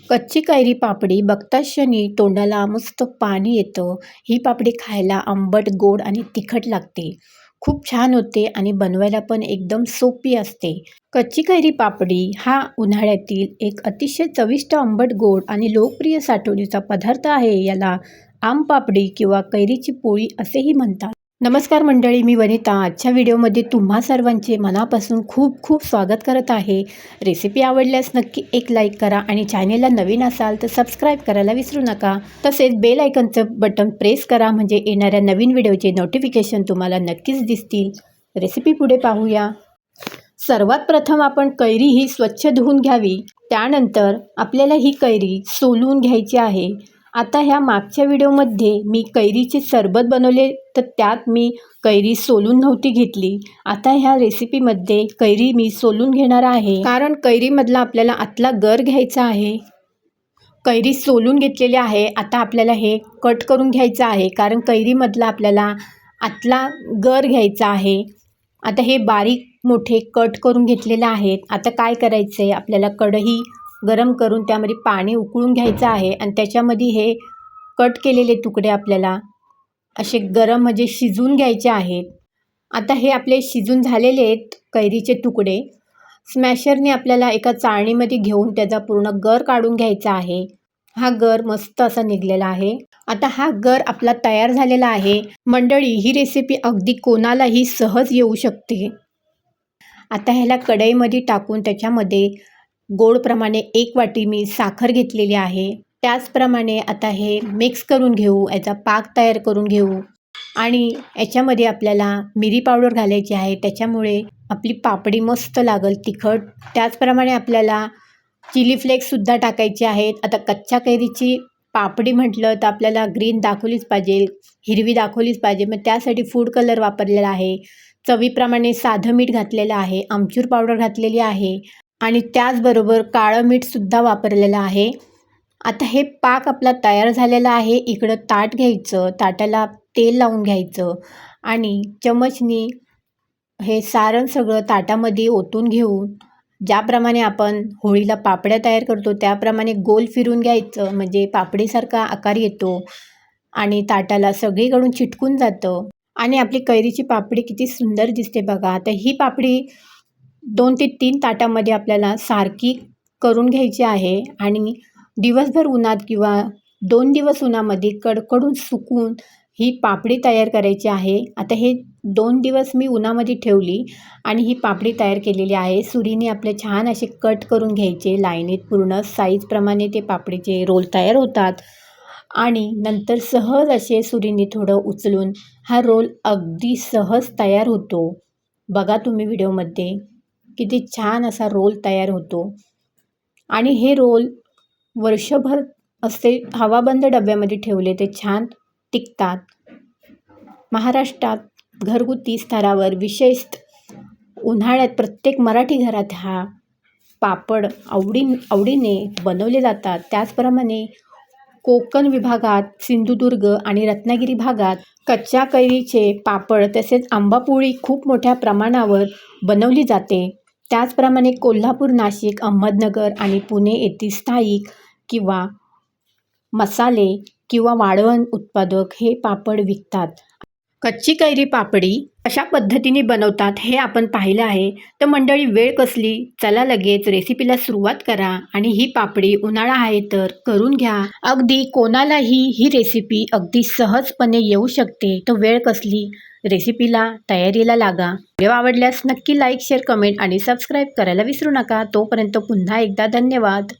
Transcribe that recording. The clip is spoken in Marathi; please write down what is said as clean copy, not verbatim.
कच्ची कैरी पापडी बघताच क्षणी तोंडाला मस्त पाणी येतं. ही पापडी खायला आंबट, गोड आणि तिखट लागते. खूप छान होते आणि बनवायला पण एकदम सोपी असते. कच्ची कैरी पापडी हा उन्हाळ्यातील एक अतिशय चविष्ट आंबट, गोड आणि लोकप्रिय साठवणीचा पदार्थ आहे. याला आम पापडी किंवा कैरीची पोळी असेही म्हणतात. नमस्कार मंडळी, मी वनिता. आजच्या व्हिडिओमध्ये तुम्हा सर्वांचे मनापासून खूप खूप स्वागत करत आहे. रेसिपी आवडल्यास नक्की एक लाईक करा आणि चॅनेलला नवीन असाल तर सबस्क्राईब करायला विसरू नका. तसेच बेल आयकॉनचं बटन प्रेस करा म्हणजे येणाऱ्या नवीन व्हिडिओचे नोटिफिकेशन तुम्हाला नक्कीच दिसतील. रेसिपी पुढे पाहूया. सर्वात प्रथम आपण कैरी ही स्वच्छ धुवून घ्यावी. त्यानंतर आपल्याला ही कैरी सोलून घ्यायची आहे. आता ह्या मागच्या व्हिडिओमध्ये मी कैरीचे सरबत बनवले तर त्यात मी कैरी सोलून नव्हती घेतली. आता ह्या रेसिपीमध्ये कैरी मी सोलून घेणार आहे, कारण कैरीमधला आपल्याला आतला गर घ्यायचा आहे. कैरी सोलून घेतलेली आहे. आता आपल्याला हे कट करून घ्यायचं आहे, कारण कैरीमधला आपल्याला आतला गर घ्यायचा आहे. आता हे बारीक मोठे कट करून घेतलेले आहेत. आता काय करायचं आहे, आपल्याला कढई गरम करून त्यामध्ये पाणी उकळून घ्यायचं आहे आणि त्याच्यामध्ये हे कट केलेले तुकडे आपल्याला असे गरम म्हणजे शिजवून घ्यायचे आहेत. आता हे आपले शिजून झालेले आहेत कैरीचे तुकडे. स्मॅशरने आपल्याला एका चाळणीमध्ये घेऊन त्याचा पूर्ण गर काढून घ्यायचा आहे. हा गर मस्त असा निघलेला आहे. आता हा गर आपला तयार झालेला आहे. मंडळी, ही रेसिपी अगदी कोणालाही सहज येऊ शकते. आता ह्याला कढईमध्ये टाकून त्याच्यामध्ये गोडप्रमाणे 1 वाटी मी साखर घेतलेली आहे. त्याचप्रमाणे आता हे मिक्स करून घेऊ, याचा पाक तयार करून घेऊ आणि याच्यामध्ये आपल्याला मिरी पावडर घालायची आहे. त्याच्यामुळे आपली पापडी मस्त लागल तिखट. त्याचप्रमाणे आपल्याला चिली फ्लेक्ससुद्धा टाकायचे आहेत. आता कच्च्या कैरीची पापडी म्हटलं तर आपल्याला ग्रीन दाखवलीच पाहिजे, हिरवी दाखवलीच पाहिजे. मग त्यासाठी फूड कलर वापरलेला आहे. चवीप्रमाणे साधं मीठ घातलेलं आहे, आमचूर पावडर घातलेली आहे आणि त्याचबरोबर काळं मीठसुद्धा वापरलेलं आहे. आता हे पाक आपला तयार झालेला आहे. इकडं ताट घ्यायचं, ताटाला तेल लावून घ्यायचं आणि चमचनी हे सारण सगळं ताटामध्ये ओतून घेऊन ज्याप्रमाणे आपण होळीला पापड्या तयार करतो त्याप्रमाणे गोल फिरून घ्यायचं, म्हणजे पापडीसारखा आकार येतो आणि ताटाला सगळीकडून चिटकून जातं आणि आपली कैरीची पापडी किती सुंदर दिसते बघा. आता ही पापडी 2 ते 3 ताटामध्ये आपल्याला सारखी करून घ्यायची आहे आणि दिवसभर उन्हात किंवा 2 दिवस उन्हामध्ये कडकडून सुकून ही पापडी तयार करायची आहे. आता हे 2 दिवस मी उन्हामध्ये ठेवली आणि ही पापडी तयार केलेली आहे. सुरीने आपले छान असे कट करून घ्यायचे लाईनीत. पूर्ण साईजप्रमाणे ते पापडीचे रोल तयार होतात आणि नंतर सहज असे सुरीने थोडं उचलून हा रोल अगदी सहज तयार होतो. बघा तुम्ही व्हिडिओमध्ये किती छान असा रोल तयार होतो आणि हे रोल वर्षभर असे हवाबंद डब्यामध्ये ठेवले ते छान टिकतात. महाराष्ट्रात घरगुती स्तरावर विशेषतः उन्हाळ्यात प्रत्येक मराठी घरात हा पापड आवडीने बनवले जातात. त्याचप्रमाणे कोकण विभागात, सिंधुदुर्ग आणि रत्नागिरी भागात कच्च्या कैरीचे पापड तसेच आंबापोळी खूप मोठ्या प्रमाणावर बनवली जाते. त्याचप्रमाणे कोल्हापूर, नाशिक, अहमदनगर आणि पुणे येथील स्थायिक किंवा मसाले किंवा वाळवण उत्पादक हे पापड विकतात. कच्ची कैरी पापडी अशा पद्धतीने बनवतात हे आपण पाहिलं आहे. तर मंडळी, वेळ कसली, चला लगेच रेसिपीला सुरुवात करा आणि ही पापडी उन्हाळा आहे तर करून घ्या. अगदी कोणालाही ही रेसिपी अगदी सहजपणे येऊ शकते. तर वेळ कसली, रेसिपीला तयारीला लागा. व्हिडिओ आवडल्यास नक्की लाईक, शेअर, कमेंट आणि सबस्क्राईब करायला विसरू नका. तोपर्यंत पुन्हा एकदा धन्यवाद.